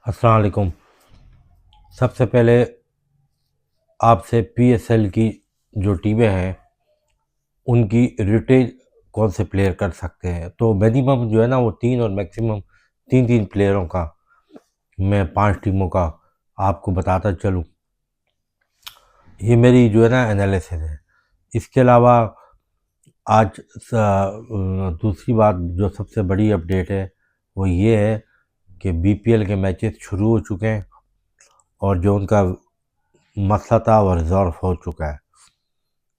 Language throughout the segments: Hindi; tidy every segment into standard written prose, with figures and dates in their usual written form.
अस्सलाम वालेकुम। सबसे पहले आपसे पीएसएल की जो टीमें हैं उनकी रिटेल कौन से प्लेयर कर सकते हैं, तो मिनिमम जो है ना वो 3 और मैक्सिमम 3-3 प्लेयरों का मैं 5 टीमों का आपको बताता चलूँ। ये मेरी जो है ना एनालिसिस है। इसके अलावा आज दूसरी बात जो सबसे बड़ी अपडेट है वो ये है कि बीपीएल के मैचेस शुरू हो चुके हैं और जो उनका मसला था वो रिजॉल्व हो चुका है।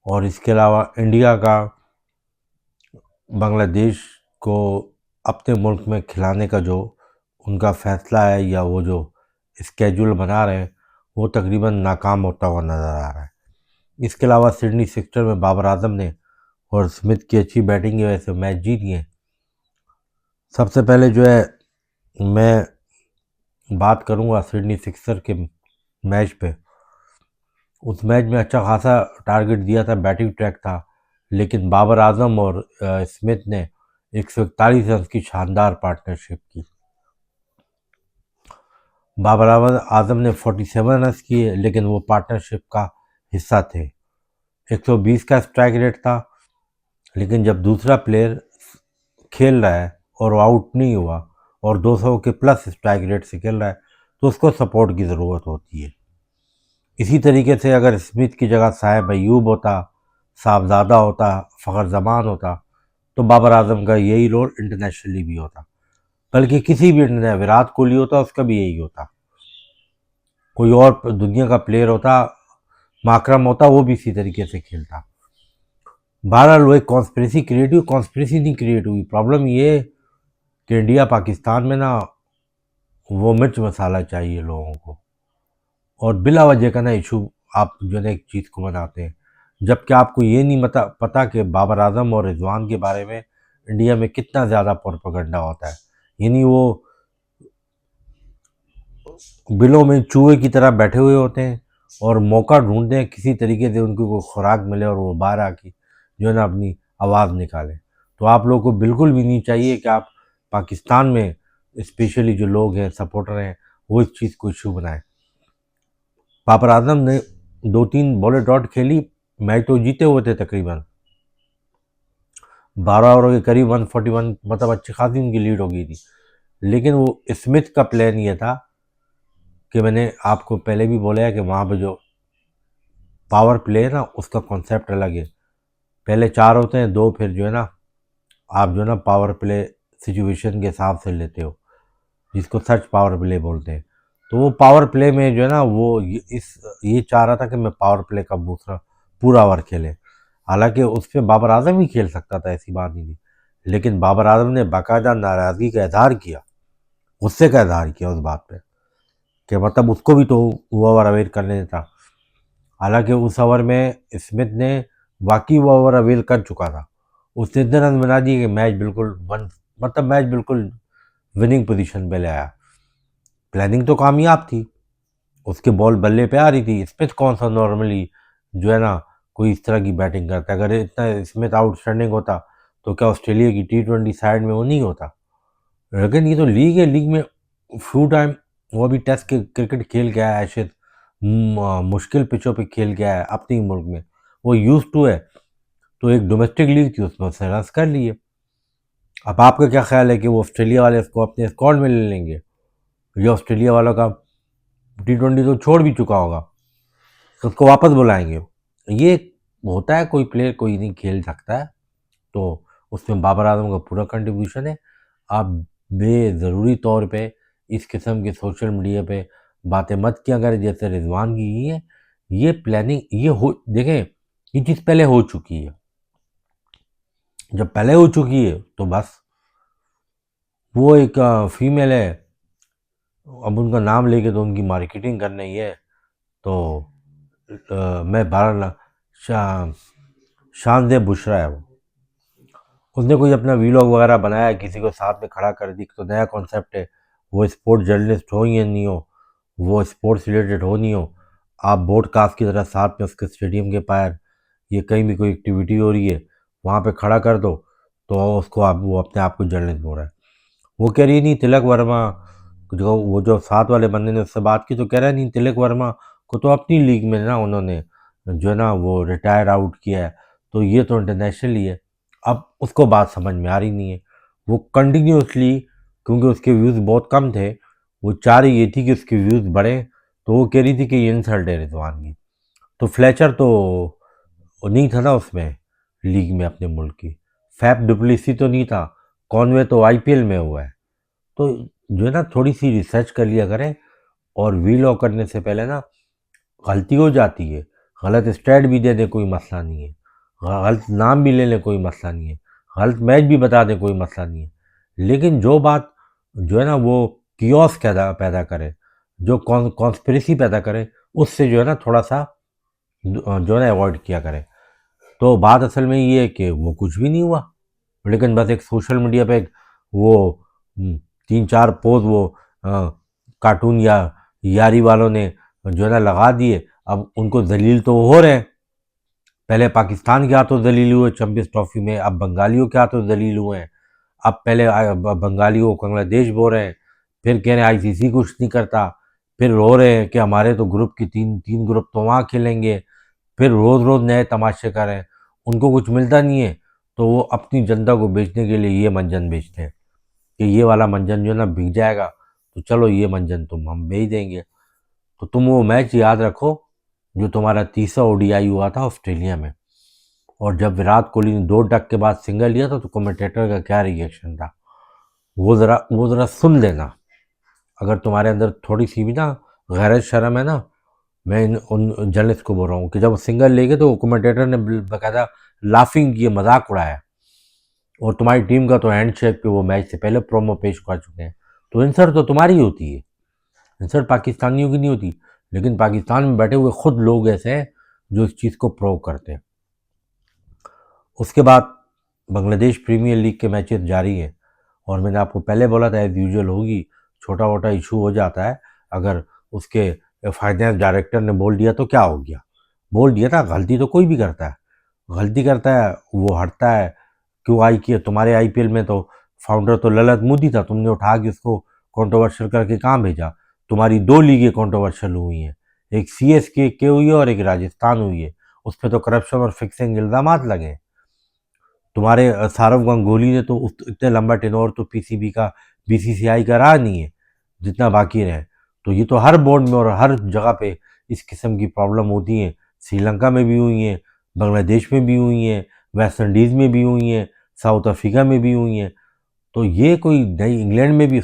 और इसके अलावा इंडिया का बांग्लादेश को अपने मुल्क में खिलाने का जो उनका फ़ैसला है या वो जो स्केड्यूल बना रहे हैं वो तकरीबन नाकाम होता हुआ नज़र आ रहा है। इसके अलावा सिडनी सिक्सर में बाबर आजम ने और स्मिथ की अच्छी बैटिंग की वजह से मैच जीत गए। सबसे पहले जो है मैं बात करूंगा सिडनी सिक्सर के मैच पे। उस मैच में अच्छा खासा टारगेट दिया था, बैटिंग ट्रैक था, लेकिन बाबर आजम और स्मिथ ने 141 रन की शानदार पार्टनरशिप की। बाबर आजम ने 47 रन किए, लेकिन वो पार्टनरशिप का हिस्सा थे। 120 का स्ट्राइक रेट था, लेकिन जब दूसरा प्लेयर खेल रहा है और वो आउट नहीं हुआ और 200 के प्लस स्ट्राइक रेट से खेल रहा है तो उसको सपोर्ट की ज़रूरत होती है। इसी तरीके से अगर स्मिथ की जगह साहिब अयूब होता, साहबजादा होता, फ़खर जमान होता, तो बाबर आजम का यही रोल इंटरनेशनली भी होता। बल्कि किसी भी विराट कोहली होता उसका भी यही होता, कोई और दुनिया का प्लेयर होता, माकरम होता, वो भी इसी तरीके से खेलता। बहरहाल वो एक कॉन्स्पिरेसी नहीं क्रिएट हुई। प्रॉब्लम ये कि इंडिया पाकिस्तान में ना वो मिर्च मसाला चाहिए लोगों को, और बिला वजह का ना इशू आप जो है ना एक चीज़ को बनाते हैं, जबकि आपको ये नहीं पता कि बाबर आजम और रिजवान के बारे में इंडिया में कितना ज़्यादा प्रोपेगेंडा होता है। यानी वो बिलों में चूहे की तरह बैठे हुए होते हैं और मौका ढूंढते हैं किसी तरीके से उनको कोई खुराक मिले और वो बाहर आके जो है ना अपनी आवाज़ निकालें। तो आप लोगों को बिल्कुल भी नहीं चाहिए कि आप पाकिस्तान में स्पेशली जो लोग हैं, सपोर्टर हैं, वो इस चीज़ को इशू बनाएं। बाबर आजम ने 2-3 बॉलें डॉट खेली, मैच तो जीते हुए थे तकरीबन 12 ओवर के करीब 141, मतलब अच्छी खासी उनकी लीड हो गई थी। लेकिन वो स्मिथ का प्लान ये था कि मैंने आपको पहले भी बोला है कि वहाँ पे जो पावर प्ले है ना उसका कॉन्सेप्ट अलग है। पहले 4 होते हैं, 2 फिर जो है ना आप जो है ना पावर प्ले सिचुएशन के हिसाब से लेते हो, जिसको सच पावर प्ले बोलते हैं। तो वो पावर प्ले में जो है ना वो ये चाह रहा था कि मैं पावर प्ले का दूसरा पूरा ओवर खेले। हालांकि उस पर बाबर आजम ही खेल सकता था, ऐसी बात नहीं थी, लेकिन बाबर आजम ने बाकायदा नाराज़गी का इजहार किया, गुस्से का इजहार किया उस बात पे कि मतलब उसको भी तो वो ओवर अवेयर करने देता। हालांकि उस ओवर में स्मिथ ने वाकई वो ओवर अवेयर कर चुका था। उसने इतने रन बना दिए कि मैच बिल्कुल मैच बिल्कुल विनिंग पोजीशन पे ले आया। प्लानिंग तो कामयाब थी, उसके बॉल बल्ले पे आ रही थी। स्मिथ कौन सा नॉर्मली जो है ना कोई इस तरह की बैटिंग करता है। अगर इतना स्मिथ आउटस्टैंडिंग होता तो क्या ऑस्ट्रेलिया की T20 साइड में वो नहीं होता। लेकिन ये तो लीग है, लीग में फ्यू टाइम वो भी टेस्ट के क्रिकेट खेल के आया है, शायद मुश्किल पिचों पे खेल के आया है अपने ही मुल्क में, वो यूज टू है। तो एक डोमेस्टिक लीग थी, उसमें उसने रन कर लिए। अब आपका क्या ख्याल है कि वो ऑस्ट्रेलिया वाले उसको अपने स्क्वाड में ले लेंगे, या ऑस्ट्रेलिया वालों का T20 तो छोड़ भी चुका होगा तो उसको वापस बुलाएंगे? ये होता है, कोई प्लेयर कोई नहीं खेल सकता है, तो उसमें बाबर आजम का पूरा कंट्रीब्यूशन है। आप बेज़रूरी तौर पे इस किस्म के सोशल मीडिया पे बातें मत किया करें जैसे रिजवान की ही है। ये प्लानिंग ये हो देखें, ये चीज़ पहले हो चुकी है। जब पहले हो चुकी है तो बस वो एक फीमेल है, अब उनका नाम लेके तो उनकी मार्केटिंग करना ही है। तो मैं बहरहाल शा, शानदेह बुशरा है वो। उसने कोई अपना वीलॉग वगैरह बनाया, किसी को साथ में खड़ा कर दी, तो नया कॉन्सेप्ट है। वो स्पोर्ट्स जर्नलिस्ट हो या नहीं हो, वो स्पोर्ट्स रिलेटेड हो नहीं हो, आप ब्रॉडकास्ट की तरह साथ में उसके स्टेडियम के पार ये कहीं भी कोई एक्टिविटी हो रही है वहाँ पे खड़ा कर दो, तो उसको आप वो अपने आप को जर्नलिस्ट बोल रहा है। वो कह रही नहीं तिलक वर्मा जो वो जो साथ वाले बंदे ने उससे बात की तो कह रहा है नहीं, तिलक वर्मा को तो अपनी लीग में ना उन्होंने जो है ना वो रिटायर आउट किया है, तो ये तो इंटरनेशनल ही है। अब उसको बात समझ में आ रही नहीं है, वो कंटिन्यूसली, क्योंकि उसके व्यूज़ बहुत कम थे, वो चाह रही ये थी कि उसके व्यूज़ बढ़े, तो वो कह रही थी कि ये इंसल्ट है रिजवान की। तो फ्लेचर तो वो नहीं था ना उसमें, लीग में अपने मुल्क की, फैफ डुप्लेसी तो नहीं था, कॉनवे तो आईपीएल में हुआ है। तो जो है ना थोड़ी सी रिसर्च कर लिया करें, और वी लॉ करने से पहले ना गलती हो जाती है, गलत स्टेट भी दे दें कोई मसला नहीं है, गलत नाम भी ले लें कोई मसला नहीं है, गलत मैच भी बता दें कोई मसला नहीं है, लेकिन जो बात जो है ना वो कियोस पैदा पैदा करे, जो कॉन्स्पिरेसी पैदा करे, उससे जो है ना थोड़ा सा जो है ना अवॉइड किया करे। तो बात असल में ये है कि वो कुछ भी नहीं हुआ, लेकिन बस एक सोशल मीडिया पे एक वो तीन चार पोज वो कार्टून या यारी वालों ने जो है ना लगा दिए। अब उनको जलील तो हो रहे हैं, पहले पाकिस्तान के हाथों जलील हुए चैंपियंस ट्रॉफी में, अब बंगालियों के हाथों जलील हुए हैं। अब पहले बंगालियों को बांग्लादेश बोल रहे हैं, फिर कह रहे हैं आईसीसी कुछ नहीं करता, फिर रो रहे हैं कि हमारे तो ग्रुप की तीन तीन ग्रुप तो वहाँ खेलेंगे, फिर रोज़ रोज़ नए तमाशे कर रहे हैं। उनको कुछ मिलता नहीं है, तो वो अपनी जनता को बेचने के लिए ये मंजन बेचते हैं कि ये वाला मंजन जो है ना बिक जाएगा, तो चलो ये मंजन तुम हम बेच देंगे। तो तुम वो मैच याद रखो जो तुम्हारा तीसरा ओडीआई हुआ था ऑस्ट्रेलिया में, और जब विराट कोहली ने 2 डक के बाद सिंगल लिया था, तो कमेंटेटर का क्या रिएक्शन था, वो ज़रा सुन लेना। अगर तुम्हारे अंदर थोड़ी सी भी ना गैरत शर्म है ना, मैं उन जर्नलिस्ट को बोल रहा हूँ कि जब वो सिंगल ले गए तो कमेंटेटर ने बाकायदा लाफिंग किए, मजाक उड़ाया, और तुम्हारी टीम का तो हैंड शेक पे वो मैच से पहले प्रोमो पेश कर चुके हैं। तो इंसल्ट तो तुम्हारी होती है, इंसल्ट पाकिस्तानियों की नहीं होती, लेकिन पाकिस्तान में बैठे हुए खुद लोग ऐसे हैं जो इस चीज़ को प्रो करते हैं। उसके बाद बांग्लादेश प्रीमियर लीग के मैचेस जारी है, और मैंने आपको पहले बोला था एज यूजुअल होगी, छोटा मोटा इशू हो जाता है। अगर उसके फाइनेंस डायरेक्टर ने बोल दिया तो क्या हो गया, बोल दिया था, गलती तो कोई भी करता है, गलती करता है वो हटता है। क्यों आई कि तुम्हारे आईपीएल में तो फाउंडर तो ललित मोदी था, तुमने उठा के उसको कंट्रोवर्शियल करके कहाँ भेजा। तुम्हारी 2 लीगें कंट्रोवर्शियल हुई हैं, एक सीएसके के हुई है और एक राजस्थान हुई है, उस पर तो करप्शन और फिक्सिंग इल्ज़ाम लगे। तुम्हारे सौरव गांगुली ने तो इतने लंबा टेन्योर तो पीसीबी का बीसीसीआई का रहा नहीं है जितना बाकी रहे। तो ये तो हर बोर्ड में और हर जगह पे इस किस्म की प्रॉब्लम होती है, श्रीलंका में भी हुई हैं, बांग्लादेश में भी हुई हैं, वेस्ट इंडीज़ में भी हुई हैं, साउथ अफ्रीका में भी हुई हैं। तो ये कोई नई, इंग्लैंड में भी